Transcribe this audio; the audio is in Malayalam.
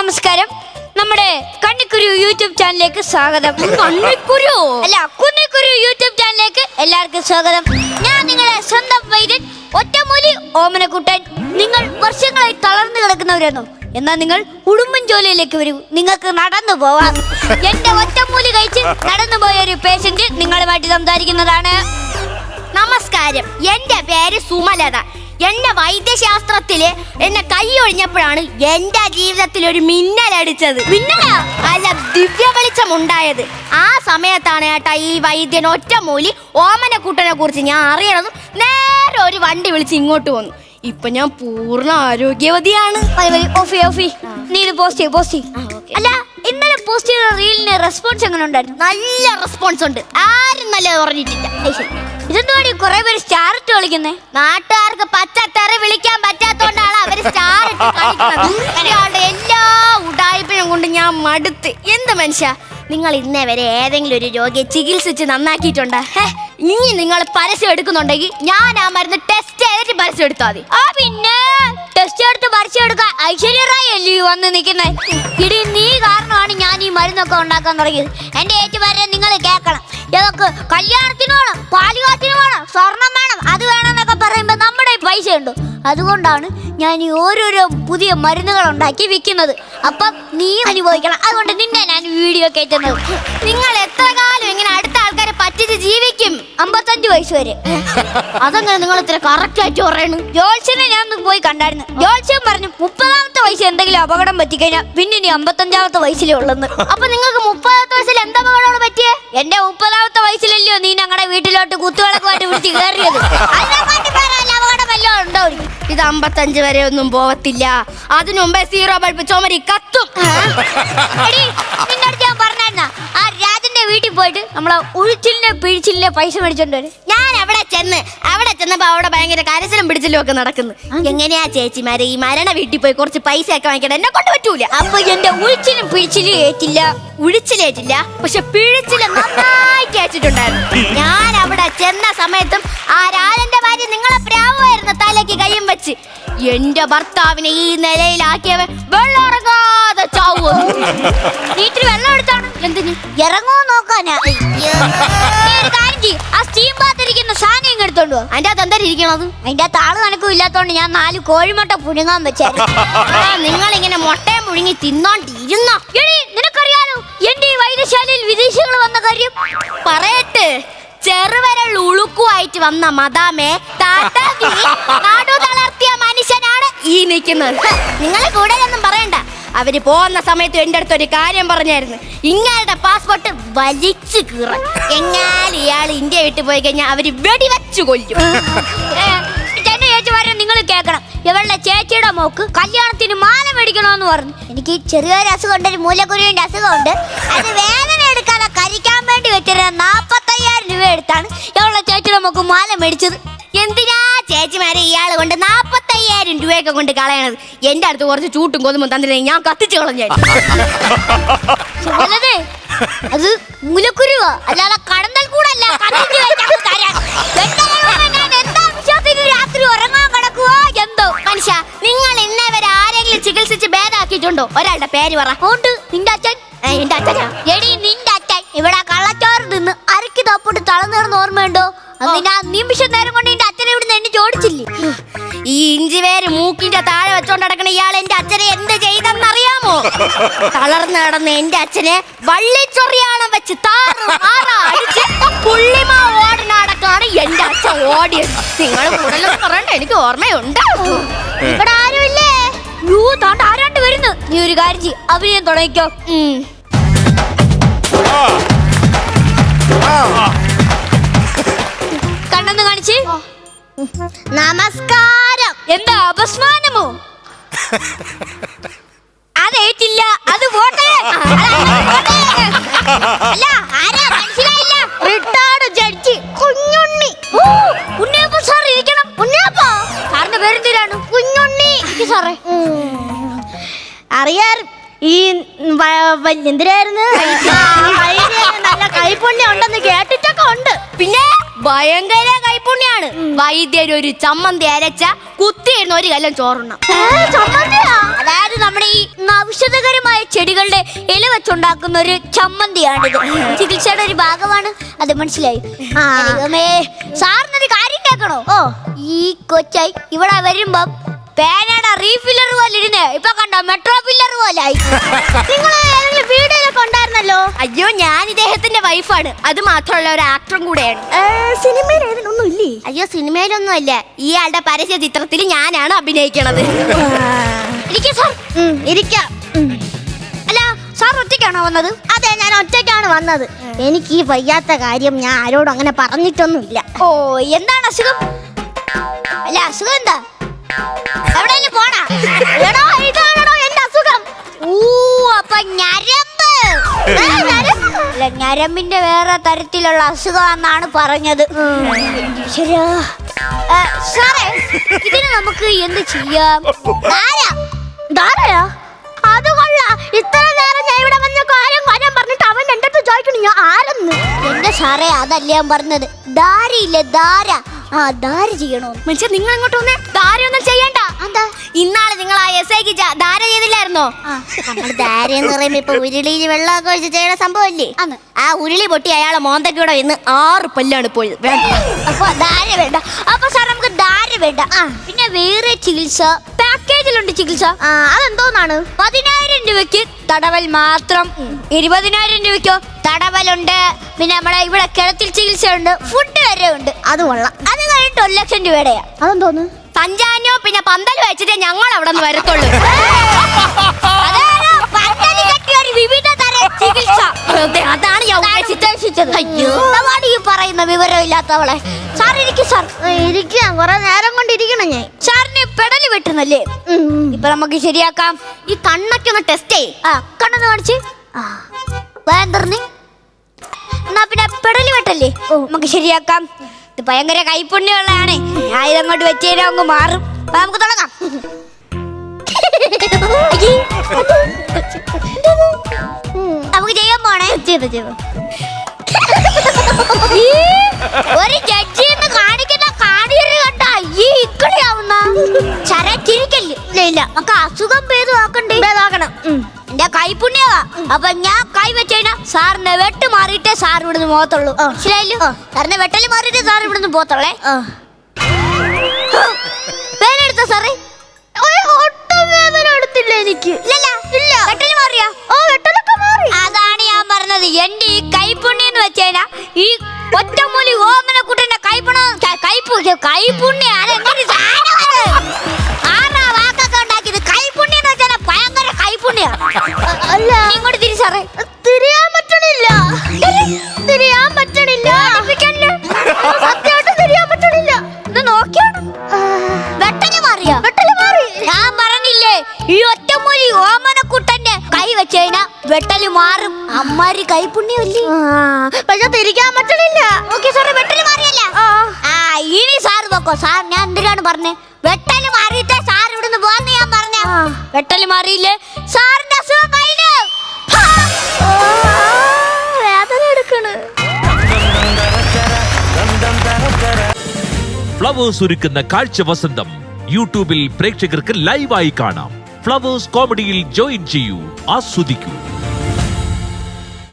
നമസ്കാരം. നമ്മുടെ കണ്ണിക്കുരു യൂട്യൂബ് ചാനലിലേക്ക് സ്വാഗതം. കണ്ണിക്കുരു അല്ല, കുന്നിക്കുരു യൂട്യൂബ് ചാനലിലേക്ക് എല്ലാവർക്കും സ്വാഗതം. ഞാൻ നിങ്ങളുടെ സ്വന്തം വൈദ്യൻ ഒറ്റമൂലി ഓമനക്കുട്ടൻ. നിങ്ങൾ വർഷങ്ങളായി തളർന്നു കിടക്കുന്നവരാണോ? എന്നാൽ നിങ്ങൾ ഉടുമ്പൻചോലയിലേക്ക് വരൂ, നിങ്ങൾക്ക് നടന്നു പോവാം. എന്റെ ഒറ്റമൂലി കഴിച്ച് നടന്നു പോയ ഒരു പേഷ്യന്റ് നിങ്ങളുമായിട്ട് സംസാരിക്കുന്നതാണ്. നമസ്കാരം, എന്റെ പേര് സുമലത. എന്റെ വൈദ്യശാസ്ത്രത്തില് എന്നെ കൈ ഒഴിഞ്ഞപ്പോഴാണ് എന്റെ ജീവിതത്തിൽ ഒരു മിന്നലടിച്ചത്. മിന്നലാ? അല്ല, ദിവ്യ വെളിച്ചം ഉണ്ടായത്. ആ സമയത്താണ് ഏട്ടാ ഈ വൈദ്യൻ ഒറ്റമൂലി ഓമനക്കുട്ടനെ കുറിച്ച് ഞാൻ അറിയണതും നേരെ ഒരു വണ്ടി വിളിച്ച് ഇങ്ങോട്ട് വന്നു. ഇപ്പൊ ഞാൻ പൂർണ്ണ ആരോഗ്യവതിയാണ്. നീ ഇത് പോസ്റ്റ്. അല്ല, ഇന്നലെ പോസ്റ്റ് ചെയ്ത റീലിന് റെസ്പോൺസ് എങ്ങനെ ഉണ്ടായിരുന്നു? നല്ല റെസ്പോൺസ് ഉണ്ട്, ആരും നല്ലത് പറഞ്ഞിട്ടില്ല. ഇതെന്തുവാടി കുറെ പേര് സ്റ്റാർ ഇട്ട് കളിക്കുന്നേ? നാട്ടുകാർക്ക് പച്ചത്തെറി വിളിക്കാൻ പറ്റാത്തോണ്ടാണ് അവര് സ്റ്റാർ ഇട്ട് കളിക്കുന്നത്. എല്ലാ ഉടായ്പിനും കൊണ്ട് ഞാൻ മടുത്ത്. എന്ത് മനുഷ്യ, നിങ്ങൾ ഇന്നേ വരെ ഏതെങ്കിലും ഒരു രോഗിയെ ചികിത്സിച്ച് നന്നാക്കിയിട്ടുണ്ടോ? ഇനി നിങ്ങൾ പരസ്യം എടുക്കുന്നുണ്ടെങ്കിൽ ഞാൻ ആ മരുന്ന് ടെസ്റ്റ് ചെയ്തിട്ട് പരസ്യം എടുത്താൽ മതി. ആ പിന്നെ ടെസ്റ്റ് എടുത്ത് പരസ്യം എടുക്കാൻ ഐശ്വര്യ റായ് അല്ലേ വന്ന് നിൽക്കുന്നേ? ഇടി, നീ കാരണമാണ് ഞാൻ ഈ മരുന്നൊക്കെ ഉണ്ടാക്കാൻ തുടങ്ങിയത്. എന്റെ ഏറ്റുമാരെ നിങ്ങൾ കേൾക്കണം. ഇതൊക്കെ കല്യാണത്തിന് വേണം, പാലുകാത്തിന് വേണം, സ്വർണം വേണം, അത് വേണമെന്നൊക്കെ പറയുമ്പോ നമ്മുടെ പൈസ ഉണ്ടോ? അതുകൊണ്ടാണ് ഞാൻ ഈ ഓരോരോ പുതിയ മരുന്നുകൾ ഉണ്ടാക്കി വിൽക്കുന്നത്. അപ്പം നീ അനുഭവിക്കണം. അതുകൊണ്ട് നിന്നെ ഞാൻ വീഡിയോ കയറ്റുന്നത്. നിങ്ങൾ എത്ര കാലം ഇങ്ങനെ അടുത്ത ആൾക്കാരെ പറ്റിച്ച് ജീവിക്കും? 55 വയസ്സ് വരെ. അതങ്ങനെ നിങ്ങൾ ഇത്ര കറക്റ്റ് ആയിട്ട് പറയണു? ജോത്സ്യനെ ഞാൻ പോയി കണ്ടായിരുന്നു. ജോത്സ്യം പറഞ്ഞു 30ാമത്തെ വയസ്സിൽ എന്തെങ്കിലും അപകടം പറ്റിക്കഴിഞ്ഞാൽ പിന്നെ ഇനി 55ാമത്തെ വയസ്സിലേ ഉള്ളെന്ന്. അപ്പൊ നിങ്ങൾക്ക് 30ാമത്തെ വയസ്സിൽ എന്താ അപകടമാണ് പറ്റിയേ? എന്റെ 30ാമത്തെ വയസ്സിലല്ലയോ നീ ഞങ്ങളുടെ വീട്ടിലോട്ട് കുത്തുവിളക്കുമായിട്ട് വിളിച്ച് കയറിയത്. അപകടമല്ലോ ഉണ്ടോ? ഇത് 55 വരെ ഒന്നും പോവത്തില്ല. അതിനു മുമ്പേ 0 ബൾബ് ചുമരി കത്തും. നിന്റെ അടുത്ത് ഞാൻ പറഞ്ഞായിരുന്ന ആ രാജന്റെ വീട്ടിൽ പോയിട്ട് നമ്മളെ ഉഴിച്ചിലിന്റെ പിഴിച്ചിലിന്റെ പൈസ മേടിച്ചോണ്ട് വരും. ഞാൻ അവിടെ ചെന്നപ്പോ അവിടെ ഭയങ്കര കരച്ചിലും പിടിച്ചിലും ഒക്കെ നടക്കുന്നു. എങ്ങനെയാ ചേച്ചിമാരെ ഈ മരണ വീട്ടിൽ പോയി കുറച്ച് പൈസ ഒക്കെ വാങ്ങിക്കണം? എന്നെ കൊണ്ട് പറ്റൂല. അപ്പൊ എന്റെ ഉഴിച്ചിലും പിഴിച്ചിലും ഏറ്റില്ല. ഉഴിച്ചിലേറ്റില്ല, പക്ഷെ പിഴിച്ചില് നന്നായിട്ട് ഏറ്റിട്ടുണ്ടായിരുന്നു. ഞാൻ അവിടെ ചെന്ന സമയത്തും ആ രാജന്റെ ഭാര്യ നിങ്ങളെ പ്രാവായിരുന്നു തലയ്ക്ക് കയ്യും വെച്ച്. എന്റെ ഭർത്താവിനെ ഈ നിലയിലാക്കിയവൻ വെള്ളം ഇറങ്ങാതെ ചാവൂ. വീട്ടിൽ വെള്ളം എടുത്താണ് എന്തിന്? ഇറങ്ങുമോ നോക്കാനാ. ആ സ്റ്റീം ബാത്തിരിക്കുന്ന സാധനം ഇങ്ങ് എടുത്തോണ്ടോ. അതിന്റെ അകത്ത് എന്താ ഇരിക്കണത്? അതിന്റെ അകത്ത് ആള് കണക്കും ഇല്ലാത്തോണ്ട് ഞാൻ 4 കോഴിമുട്ട പുഴുങ്ങാൻ വെച്ചായിരുന്നു. നിങ്ങൾ ഇങ്ങനെ മുട്ടയും മുഴുങ്ങി തിന്നോണ്ടിരുന്ന. നിനക്കറിയാലോ എന്റെ ഈ വൈദ്യശാലയിൽ വിദേശികൾ വന്ന കാര്യം? പറയട്ടെ, ചെറുവരൽ ഉളുക്കുമായിട്ട് വന്ന മദാമേ നാടു തളർത്തിയ മനുഷ്യനാണ് ഈ നിൽക്കുന്നത്. നിങ്ങൾ കൂടുതലൊന്നും പറയണ്ട. അവര് പോകുന്ന സമയത്ത് എന്റെ അടുത്ത് ഒരു കാര്യം പറഞ്ഞായിരുന്നു. ഇയാളുടെ പാസ്പോർട്ട് വലിച്ചു കീറാൻ. എങ്ങാലും ഇയാൾ ഇന്ത്യ വിട്ടു പോയി കഴിഞ്ഞാൽ അവര് വെടിവെച്ചു കൊല്ലും. എന്റെ ചേച്ചിമാരെ നിങ്ങൾ കേൾക്കണം. ഇവളുടെ ചേച്ചിയുടെ മോക്ക് കല്യാണത്തിന് മാല മേടിക്കണമെന്ന് പറഞ്ഞു. എനിക്ക് ചെറിയൊരു അസുഖമുണ്ട്, ഒരു മൂലക്കുരുവിന്റെ അസുഖമുണ്ട്. അത് വേദന എടുക്കാതെ കരിക്കാൻ വേണ്ടി വെച്ചിരുന്ന 45,000 രൂപ എടുത്താണ് ഇവളുടെ ചേച്ചിയുടെ മോക്ക് മാല മേടിച്ചത്. എന്തിനാ ചേച്ചിമാരെ ഇയാള് കൊണ്ട് 45,000 രൂപയൊക്കെ കൊണ്ട് കളയണത്? എന്റെ അടുത്ത് കുറച്ച് ചൂട്ടും കൊതുമ്പും തന്നിട്ടുണ്ടെങ്കിൽ ഞാൻ കത്തിച്ചു കളഞ്ഞു. അത് മൂലക്കുരുവാ, അല്ലാതെ കടന്നൽ കൂടല്ല. രാത്രി ഉറങ്ങാൻ കിടക്കുവോ എന്തോ. മനുഷ്യ, നിങ്ങൾ ഇന്നേ വരെ ആരെങ്കിലും ചികിത്സിച്ച് ഭേദാക്കിയിട്ടുണ്ടോ? ഒരാളുടെ പേര് പറ. ഉണ്ട്, നിന്റെ അച്ഛൻ. എന്റെ അച്ഛനാ? എടി, നിന്റെ അച്ഛൻ ഇവിടെ കള്ളച്ചോറ് തിന്ന് അരക്കി തപ്പിട്ട് തളർന്നിടുന്ന ഓർമ്മയുണ്ടോ? അതിന് ആ നിമിഷ നേരം കൊണ്ട് നിന്റെ അച്ഛനെ ഇവിടുന്ന് എന്നെ ചോദിച്ചില്ലേ? ഈ ഇഞ്ചി വേര് മൂക്കിന്റെ താഴെ വെച്ചോണ്ട് നടക്കണ ഇയാൾ എന്റെ അച്ഛനെ എന്ത് ചെയ്തെന്നറിയാമോ? തളർന്നു കിടന്ന് എന്റെ അച്ഛനെ വള്ളിച്ചൊറിയാണം വെച്ച് അടിച്ച് പുള്ളിമാ ഓടനാടക്കാണ് എന്റെ അച്ഛൻ ഓടിയത്. നിങ്ങൾ കൂടുതലൊന്നും പറയണ്ട, എനിക്ക് ഓർമ്മയുണ്ട്. ഇവിടെ ആരുമില്ലേ? താണ്ട് ആരാണ്ട് വരുന്നു. നീ ഒരു കാര്യം ചെയ്യ്, അഭിനയം തുടങ്ങിക്കോ. കണ്ണെന്ന് കാണിച്ച്. നമസ്കാരം. എന്താ അപസ്മാനമോ? അതേറ്റില്ല, അത് പോട്ടെ. അല്ല, ആരാ മനസ്സിലായില്ല? Retired judge Kunjunni. Unniyappa sir ഇരിക്കണം. ഉണ്ണിയപ്പ സാറിന്റെ പേരെന്തിനാണ്? കുഞ്ഞുണ്ണി സാറേ. അറിയാറ് ഈ എന്തിനായിരുന്നു? നല്ല കൈപ്പുണ്യം ഉണ്ടെന്ന് കേട്ടിട്ടൊക്കെ ഉണ്ട്. പിന്നെ ഭയങ്കര കൈപ്പുണ്യാണ്. വൈദ്യർ ഒരു ചമ്മന്തി അരച്ച കുത്തിയിരുന്ന ഒരു കല്ലം ചോറുണ്ണ. അതായത് നമ്മുടെ ഈ ഔഷധകരമായ ചെടികളുടെ ഇല വെച്ചുണ്ടാക്കുന്ന ഒരു ചമ്മന്തിയാണിത്. ചികിത്സയുടെ ഒരു ഭാഗമാണ്, അത് മനസ്സിലായി. ദൈവമേ, സാറിനൊരു കാര്യം കേൾക്കണോ? ഈ കൊച്ചായി ഇവിടെ വരുമ്പം പേനയുടെ റീഫില്ലർ പോലെ ഇരുന്നേ, ഇപ്പൊ കണ്ടോ മെട്രോ പില്ലർ പോലായി. നിങ്ങൾ വീഡിയോയിലൊക്കെ ഉണ്ടായിരുന്നല്ലോ. അയ്യോ, ഞാൻ ഇദ്ദേഹത്തിന്റെ വൈഫാണ്. അത് മാത്രമല്ല, ഒരു ആക്ടറും കൂടെയാണ്. സിനിമയിൽ ഒന്നും ഇല്ലേ? അയ്യോ, സിനിമയിലൊന്നും അല്ല. ഇയാളുടെ പരസ്യ ചിത്രത്തിൽ ഞാനാണ് അഭിനയിക്കണത്. ഇരിക്കാം. അല്ല, സാർ ഒറ്റയ്ക്കാണോ വന്നത്? അതെ, ഞാൻ ഒറ്റയ്ക്കാണ് വന്നത്. എനിക്ക് ഈ വയ്യാത്ത കാര്യം ഞാൻ ആരോടും അങ്ങനെ പറഞ്ഞിട്ടൊന്നുമില്ല. ഓ, എന്താണ് അസുഖം? അല്ല, അസുഖം എന്താ? എവിടെയെങ്കിലും പോണാ? ഇതാണോ എന്റെ അസുഖം? അപ്പൊ ഞരമ്പ്. അല്ല, ഞരമ്പിന്റെ വേറെ തരത്തിലുള്ള അസുഖമാണെന്നാണ് പറഞ്ഞത്. ശരിയാ സാറേ, ഇതിന് നമുക്ക് എന്ത് ചെയ്യാം? ധാരയാ? അത് കൊള്ളാം. ഇത്ര നേരം ഞാൻ ഇവിടെ വന്ന കാര്യം പറഞ്ഞിട്ട് അവൻ എന്റെ അടുത്ത് ചോദിക്കണു ഞാൻ ആരെന്ന്. എന്റെ സാറേ, അതല്ല ഞാൻ പറഞ്ഞത്. ധാരയില്ലേ, ധാര. ധാര ചെയ്യണോ? മനുഷ്യ, നിങ്ങൾ ഇങ്ങോട്ട് വന്നേ. ധാരയൊന്നും ചെയ്യണ്ട. എന്താ? ഇന്നാളെ നിങ്ങൾ ആ SIക്ക് ധാര ചെയ്തില്ലായിരുന്നോ? നമ്മൾ ധാര എന്ന് പറയുമ്പോ ഇപ്പൊ ഉരുളിയിൽ വെള്ളമൊക്കെ ഒഴിച്ച് ചെയ്യണ സംഭവല്ലേ? ആ ഉരുളി പൊട്ടി അയാളെ മോന്തക്കൂടെ ഇന്ന് 6 പല്ലാണ് പോയത്. അപ്പൊ ധാര വേണ്ട. അപ്പൊ സാർ, നമുക്ക് ധാര വേണ്ട. പിന്നെ വേറെ ചികിത്സ പാക്കേജിലുണ്ട്. ചികിത്സ അതെന്തോന്നാണ്? 10,000 രൂപയ്ക്ക് തടവൽ മാത്രം, 20,000 രൂപയ്ക്കോ തടവലുണ്ട്. പിന്നെ നമ്മളെ ഇവിടെ കിടത്തിൽ ചികിത്സയുണ്ട്, ഫുഡ് വരെ ഉണ്ട്. അത് കൊള്ളാം. അത് കഴിഞ്ഞിട്ട് 1 ലക്ഷം രൂപയുടെയാ. അതെന്തോന്ന്? സഞ്ചാനോ പിന്നെ പന്തൽ വെച്ചിട്ട് ഞങ്ങൾ അവിടെ നിന്ന് വരത്തുള്ളൂ. വിവിധ തരം ചികിത്സ. അതാണ് ഞാൻ ഉദ്ദേശിച്ചത്. അയ്യോ, ഈ പറയുന്ന വിവരമില്ലാത്തവളെ. സാർ ഇരിക്കും. സാർ ഇരിക്കാം. കുറെ നേരം കൊണ്ടിരിക്കണം ഞാൻ. സാറിന് പെടല് വെട്ടുന്നല്ലേ? ഇപ്പൊ നമുക്ക് ശരിയാക്കാം. ഈ കണ്ണൊക്കെ ഒന്ന് ടെസ്റ്റ് ചെയ്. കണ്ണൊന്ന് കാണിച്ച്. വേണ്ടറിന് എന്നാ പിന്നെ പെടല് വെട്ടല്ലേ? നമുക്ക് ശരിയാക്കാം. ഇത് ഭയങ്കര കൈപ്പുണ്യമുള്ളതാണ്. ഞാൻ ഇതങ്ങോട്ട് വെച്ചേരാ അങ്ങ് മാറും. നമുക്ക് തുടങ്ങാം. നമുക്ക് ചെയ്യാൻ പോണേ. ഒരു ജഡ്ജി എന്ന് കാണിക്കുന്ന കാണിയര് കണ്ട ഈ ഇക്കടിയാവുന്ന ചിരിക്കല്ലേ? നമുക്ക് അസുഖം ഭേദമാക്കണ്ടേ? ഭേദമാക്കണം. എന്റെ കൈപ്പുണ്യവാ. അപ്പൊ ഞാൻ കൈ വെച്ചാ സാറിന്റെ വെട്ട് മാറിയിട്ടേ സാർ ഇവിടുന്ന് പോകത്തുള്ളൂ. മനസ്സിലായല്ലോ? സാറിന്റെ വെട്ടല് മാറിയിട്ടേ സാർ ഇവിടുന്ന് പോകത്തുള്ളേ. വേദന സാറേ? ഒട്ടും വേദന എടുത്തില്ല എനിക്ക്. ഇല്ല, വെട്ടല് മാറിയാ? വെട്ടലൊക്കെ മാറി. അതാണ് ഞാൻ പറഞ്ഞത്. എന്റെ ഈ കൈപ്പുണ്യം എന്ന് വെച്ചാ ഈ ഒറ്റമൂലി ഓമനക്കുട്ടന്റെ കൈപ്പുണ്യാണ്. ആറാ വാക്കൊക്കെ ഉണ്ടാക്കിയത്. കൈപ്പുണ്യം എന്ന് വെച്ചാൽ ഭയങ്കര കൈപ്പുണ്യാണ്. ഇങ്ങോട്ട് തിരിച്ചറേ. തിരിയാൻ പറ്റണില്ല. സത്യമായിട്ട് തിരിയാൻ പറ്റണില്ല. ഇത് നോക്കിയാണ്. വെട്ടല് മാറിയാ? വെട്ടല് മാറി. ഞാൻ പറഞ്ഞില്ലേ, ഈ ഒറ്റമൂലി ഓമനക്കുട്ടന്റെ കൈ വെച്ച് കഴിഞ്ഞാ വെട്ടല് മാറും. അമ്മാരി കൈപ്പുണ്യമല്ലേ? പക്ഷെ തിരിക്കാൻ പറ്റണില്ല. ഓക്കെ സാറേ, വെട്ടല് മാറിയല്ല. ഇനി സാർ വെക്കോ. സാർ, ഞാൻ എന്തിനാണ് പറഞ്ഞേ? വെട്ടല് മാറിയിട്ടേ സാർ ഇവിടുന്ന് പോന്ന് ഞാൻ പറഞ്ഞ. വെട്ടല് മാറിയില്ലേ സാറിന്റെ അസുഖം കഴിഞ്ഞു. വേദന എടുക്കണ്. ഫ്ലവേഴ്സ് ഒരുക്കുന്ന കാഴ്ച വസന്തം യൂട്യൂബിൽ പ്രേക്ഷകർക്ക് ലൈവായി കാണാം. ഫ്ലവേഴ്സ് കോമഡിയിൽ ജോയിൻ ചെയ്യൂ, ആസ്വദിക്കൂ.